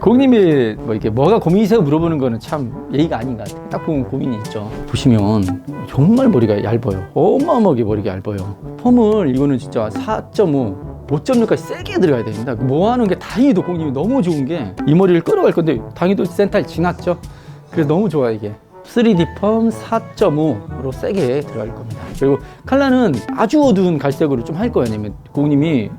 고객님이 뭐 이렇게 뭐가 고민이세요 물어보는 거는 참 예의가 아닌 것 같아요. 딱 보면 고민이 있죠. 보시면 정말 머리가 얇아요. 어마어마하게 머리가 얇아요. 펌을 이거는 진짜 4.5 5.6까지 세게 들어가야 됩니다. 뭐 하는 게 다행히도 고객님이 너무 좋은 게 이 머리를 끌어갈 건데 다행히도 센터를 지났죠. 그래서 너무 좋아요 이게. 3D 펌 4.5로 세게 들어갈 겁니다. 그리고 컬러는 아주 어두운 갈색으로 좀 할 거예요. 왜냐면 고객님이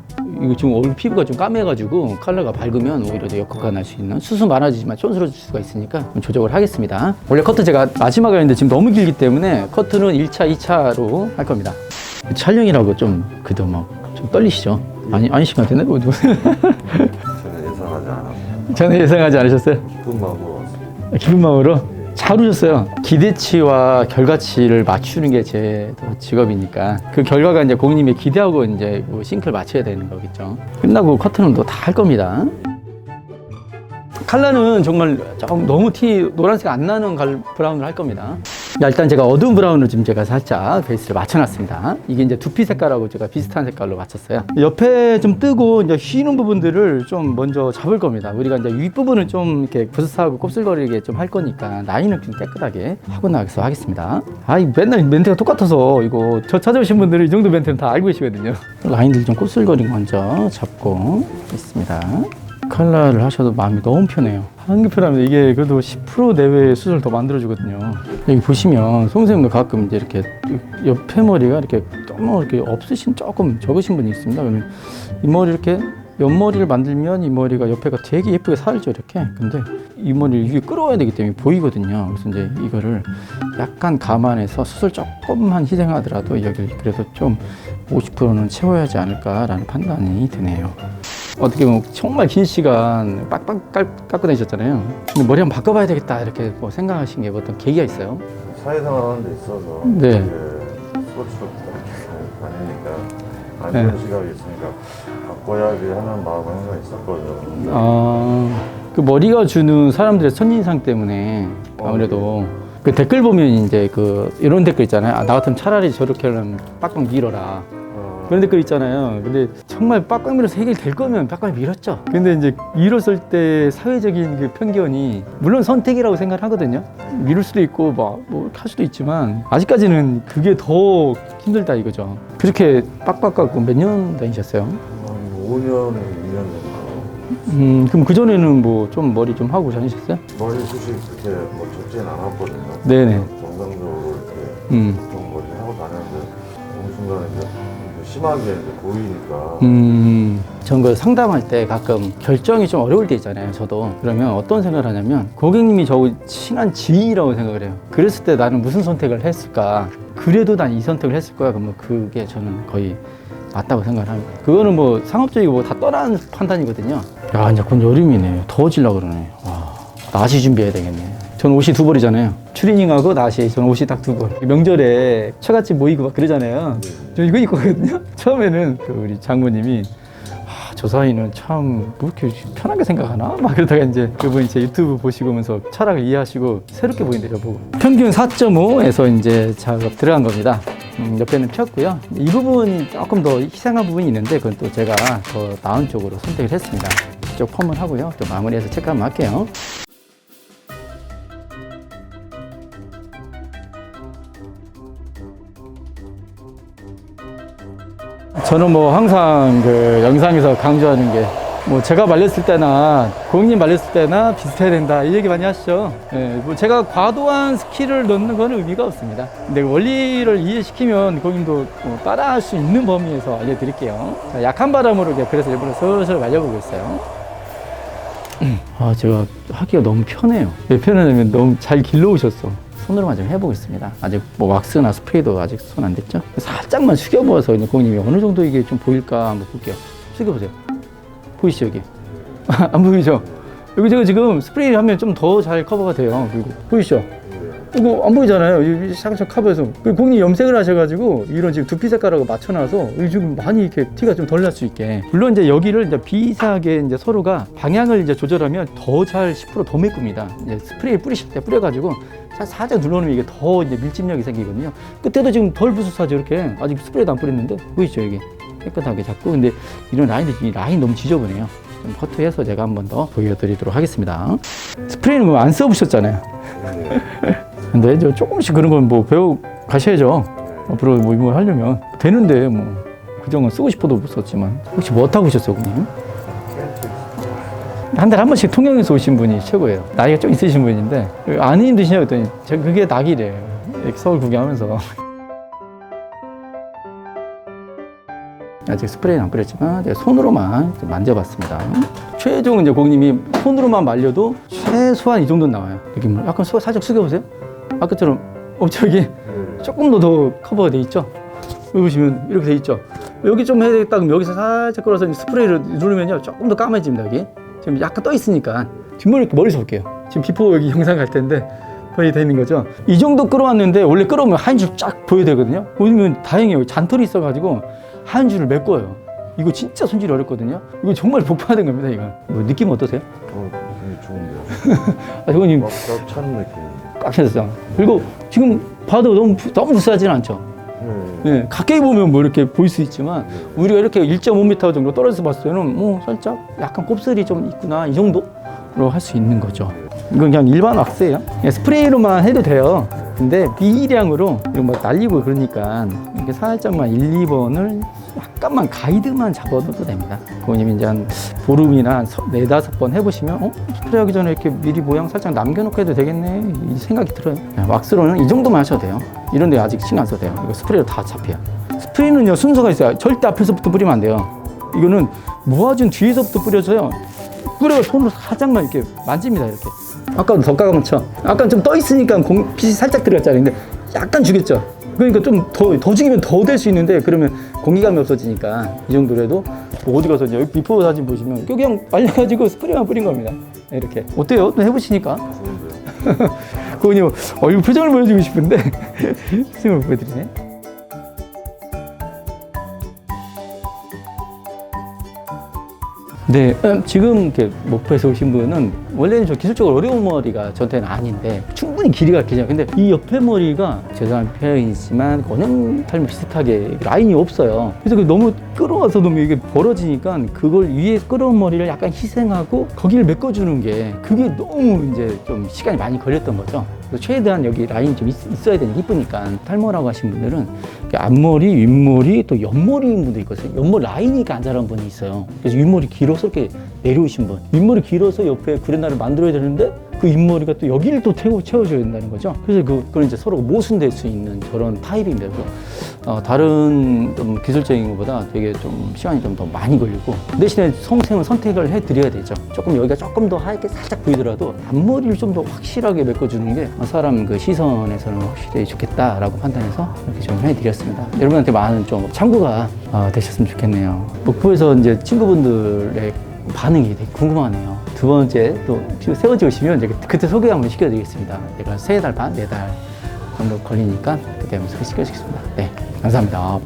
이거 지금 얼굴 피부가 좀 까매가지고 컬러가 밝으면 오히려 더 역효과가 날 수 있는 수수 많아지지만 촌스러워질 수가 있으니까 좀 조정을 하겠습니다. 원래 커트 제가 마지막에 했는데 지금 너무 길기 때문에 커트는 1차, 2차로 할 겁니다. 촬영이라고 좀 그래도 막 좀 떨리시죠? 아니시면 되네? 저는 예상하지 않았어요. 저는 예상하지 않으셨어요? 기쁜 마음으로 왔습니다. 기쁜 마음으로? 잘 오셨어요. 기대치와 결과치를 맞추는 게 제 직업이니까 그 결과가 이제 고객님이 기대하고 이제 뭐 싱크를 맞춰야 되는 거겠죠. 끝나고 커트는 또 다 할 겁니다. 컬러는 정말 조금 너무 노란색 안 나는 브라운을 할 겁니다. 일단 제가 어두운 브라운을 지금 제가 살짝 베이스를 맞춰놨습니다. 이게 이제 두피 색깔하고 제가 비슷한 색깔로 맞췄어요. 옆에 좀 뜨고 이제 휘는 부분들을 좀 먼저 잡을 겁니다. 우리가 이제 윗부분은 좀 이렇게 부스스하고 곱슬거리게 좀 할 거니까 라인은 좀 깨끗하게 하고 나가서 하겠습니다. 맨날 멘트가 똑같아서 이거 저 찾아오신 분들은 이 정도 멘트는 다 알고 계시거든요. 라인들 좀 곱슬거리고 먼저 잡고 있습니다. 컬러를 하셔도 마음이 너무 편해요. 하는 게 편하면 이게 그래도 10% 내외의 수술 더 만들어주거든요. 여기 보시면 송선생님도 가끔 이제 이렇게 옆에 머리가 이렇게 너무 이렇게 없으신 조금 적으신 분이 있습니다. 그러면 이 머리 이렇게 옆머리를 만들면 이 머리가 옆에가 되게 예쁘게 살죠 이렇게. 근데 이 머리를 위에 끌어와야 되기 때문에 보이거든요. 그래서 이제 이거를 약간 감안해서 수술 조금만 희생하더라도 여기 그래도 좀 50%는 채워야 하지 않을까라는 판단이 드네요. 어떻게 보면 정말 긴 시간 빡빡 깎고 다니셨잖아요. 근데 머리 한번 바꿔봐야 되겠다 이렇게 뭐 생각하신 게 어떤 계기가 있어요? 사회생활 하는 데 있어서 네. 스포츠로 다니니까 안 좋은 네. 시각이 있으니까 바꿔야지 하는 마음은 항상 있었거든요. 그 머리가 주는 사람들의 첫인상 때문에 아무래도 그 댓글 보면 이제 그 이런 댓글 있잖아요. 나 같으면 차라리 저렇게 하면 빡빡 밀어라. 그런 댓글 있잖아요. 근데 정말 빡빡 밀어서 해결될 거면 빡빡 밀었죠. 근데 이제 밀었을 때 사회적인 그 편견이 물론 선택이라고 생각을 하거든요. 미룰 수도 있고 뭐 할 수도 있지만 아직까지는 그게 더 힘들다 이거죠. 그렇게 빡빡 깎고 몇 년 다니셨어요? 5년, 2년 정도. 그럼 그전에는 뭐 좀 머리 좀 하고 다니셨어요? 머리 숱이 그렇게 뭐 적진 않았거든요. 네네. 정상적으로 이렇게 보통 머리 하고 다녔는데 어느 순간에 이제 심하게 이제 보이니까. 전 그 상담할 때 가끔 결정이 좀 어려울 때 있잖아요. 저도 그러면 어떤 생각을 하냐면 고객님이 저 친한 지인이라고 생각을 해요. 그랬을 때 나는 무슨 선택을 했을까? 그래도 난 이 선택을 했을 거야. 그러면 그게 저는 거의 맞다고 생각을 합니다. 그거는 뭐 상업적이고 뭐 다 떠나는 판단이거든요. 야, 이제 곧 여름이네. 더워지려고 그러네. 와, 나시 준비해야 되겠네. 전 옷이 두 벌이잖아요. 추리닝하고 나시. 저는 옷이 딱 두 벌. 명절에 처갓집 모이고 막 그러잖아요. 저 이거 입고 가거든요. 처음에는 그 우리 장모님이 저 사이는 참 뭐 이렇게 편하게 생각하나? 막 그러다가 이제 그분이 제 유튜브 보시면서 철학을 이해하시고 새롭게 보인대요, 보고. 평균 4.5에서 이제 작업 들어간 겁니다. 옆에는 폈고요. 이 부분이 조금 더 희생한 부분이 있는데 그건 또 제가 더 나은 쪽으로 선택을 했습니다. 이쪽 펌을 하고요. 또 마무리해서 체크 한번 할게요. 저는 뭐 항상 그 영상에서 강조하는 게 뭐 제가 말렸을 때나 고객님 말렸을 때나 비슷해야 된다 이 얘기 많이 하시죠. 네, 뭐 제가 과도한 스킬을 넣는 건 의미가 없습니다. 근데 원리를 이해시키면 고객님도 뭐 따라할 수 있는 범위에서 알려드릴게요. 자, 약한 바람으로 그래서 일부러 슬슬 말려보고 있어요. 제가 하기가 너무 편해요. 왜 편하냐면 너무 잘 길러오셨어. 손으로만 좀 해보겠습니다. 아직 뭐 왁스나 스프레이도 아직 손 안 댔죠? 살짝만 숙여보아서 고객님이 어느 정도 이게 좀 보일까 한번 볼게요. 숙여보세요. 보이시죠 여기? 안 보이죠? 여기 제가 지금 스프레이 하면 좀 더 잘 커버가 돼요. 그리고 보이시죠? 이거 안 보이잖아요. 샥샥 커버해서. 고객님 염색을 하셔가지고 이런 지금 두피 색깔하고 맞춰놔서 지금 많이 이렇게 티가 좀 덜 날 수 있게. 물론 이제 여기를 이제 비슷하게 이제 서로가 방향을 이제 조절하면 더 잘 10%더 메꿉니다. 이제 스프레이 뿌리실 때 뿌려가지고 살짝 눌러놓으면 이게 더 이제 밀집력이 생기거든요. 끝에도 지금 덜 부스스하죠 이렇게. 아직 스프레이도 안 뿌렸는데 보이시죠 여기? 깨끗하게 잡고. 근데 이런 라인이 너무 지저분해요. 좀 커트해서 제가 한 번 더 보여드리도록 하겠습니다. 스프레이는 뭐 안 써보셨잖아요. 네. 근데 이제 조금씩 그런 건 뭐 배워 가셔야죠. 앞으로 뭐 하려면 되는데 뭐 그정은 쓰고 싶어도 못 썼지만 혹시 뭐 타고 오셨어요, 고객님? 한 달에 한 번씩 통영에서 오신 분이 최고예요. 나이가 좀 있으신 분인데 안 힘드시냐고 했더니 제가 그게 낙이래요. 이렇게 서울 구경하면서. 아직 스프레이는 안 뿌렸지만 제가 손으로만 좀 만져봤습니다. 최종 이제 고객님이 손으로만 말려도 최소한 이 정도는 나와요. 느낌을 약간 살짝 숙여보세요. 아까처럼 엄청나게 조금 더 커버가 돼 있죠. 여기 보시면 이렇게 돼 있죠. 여기 좀 해야 되겠다 그럼 여기서 살짝 끌어서 스프레이를 누르면요 조금 더 까매집니다. 여기 지금 약간 떠 있으니까 뒷머리 이렇게 멀리서 볼게요. 지금 비포 여기 영상 갈 텐데 거의 돼 있는 거죠. 이 정도 끌어왔는데 원래 끌어오면 한 줄 쫙 보여야 되거든요. 보시면 다행이에요. 잔털이 있어가지고 한 줄을 메꿔요. 이거 진짜 손질이 어렵거든요. 이거 정말 복받은 겁니다. 이거 뭐 느낌 어떠세요? 되게 좋은데요. 아, 저건 꽉 차는 느낌인데. 꽉 찼어요. 그리고 지금 봐도 너무 부스하지는 않죠. 네, 가까이 보면 뭐 이렇게 보일 수 있지만 우리가 이렇게 1.5m 정도 떨어져서 봤을 때는 뭐 살짝 약간 곱슬이 좀 있구나 이 정도로 할 수 있는 거죠. 이건 그냥 일반 왁스예요. 그냥 스프레이로만 해도 돼요. 근데 미량으로 이거 뭐 날리고 그러니까 이렇게 살짝만 1, 2번을 약간만 가이드만 잡아둬도 됩니다. 고객님이 이제 한 보름이나 한 4, 5번 해보시면 스프레이 하기 전에 이렇게 미리 모양 살짝 남겨놓고 해도 되겠네 이 생각이 들어요. 왁스로는 이 정도만 하셔도 돼요. 이런 데 아직 신경 안 써도 돼요. 이거 스프레이로 다 잡혀요. 스프레이는요 순서가 있어요. 절대 앞에서부터 뿌리면 안 돼요. 이거는 모아준 뒤에서부터 뿌려줘요. 뿌려가 손으로 살짝만 이렇게 만집니다. 이렇게 아까는 더 까맣죠. 아까 좀 떠 있으니까 빛이 살짝 들어갔잖아요. 근데 약간 주겠죠. 그러니까 좀 더 죽이면 더 될 수 있는데 그러면 공기감이 없어지니까 이 정도로 해도 뭐 어디 가서 이제 여기 비포 사진 보시면 여기 그냥 말려가지고 스프레이만 뿌린 겁니다. 이렇게 어때요? 또 해보시니까 좋은데요. 고객님 얼굴 표정을 보여주고 싶은데 표정을 보여드리네. 네, 지금 이렇게 목포에서 오신 분은 원래는 저 기술적으로 어려운 머리가 저한테는 아닌데 충분히 길이가 길잖아요. 근데 이 옆에 머리가 죄송한 표현이지만 원형 탈모 비슷하게 라인이 없어요. 그래서 너무 끌어와서 너무 이게 벌어지니까 그걸 위에 끌어온 머리를 약간 희생하고 거기를 메꿔주는 게 그게 너무 이제 좀 시간이 많이 걸렸던 거죠. 그래서 최대한 여기 라인이 좀 있어야 되는 이쁘니까 탈모라고 하신 분들은 앞머리, 윗머리, 또 옆머리인 분도 있거든요. 옆머리 라인이 안 자란 분이 있어요. 그래서 윗머리 길어서 이렇게 내려오신 분, 윗머리 길어서 옆에 그랜다를 만들어야 되는데 그 윗머리가 또 여기를 또 채워줘야 된다는 거죠. 그래서 그건 이제 서로 모순될 수 있는 그런 타입입니다. 그래서 다른 좀 기술적인 것보다 되게 좀 시간이 좀 더 많이 걸리고 대신에 성생을 선택을 해드려야 되죠. 조금 여기가 조금 더 하얗게 살짝 보이더라도 앞머리를 좀 더 확실하게 메꿔주는 게 사람 그 시선에서는 확실히 좋겠다라고 판단해서 이렇게 좀 해드렸습니다. 여러분한테 많은 좀 참고가 되셨으면 좋겠네요. 목포에서 이제 친구분들의 반응이 되게 궁금하네요. 두 번째 또 세 번째 오시면 이제 그때 소개 한번 시켜드리겠습니다. 제가 3달 반, 4달 정도 걸리니까 그때 한번 소개시켜드리겠습니다. 네, 감사합니다.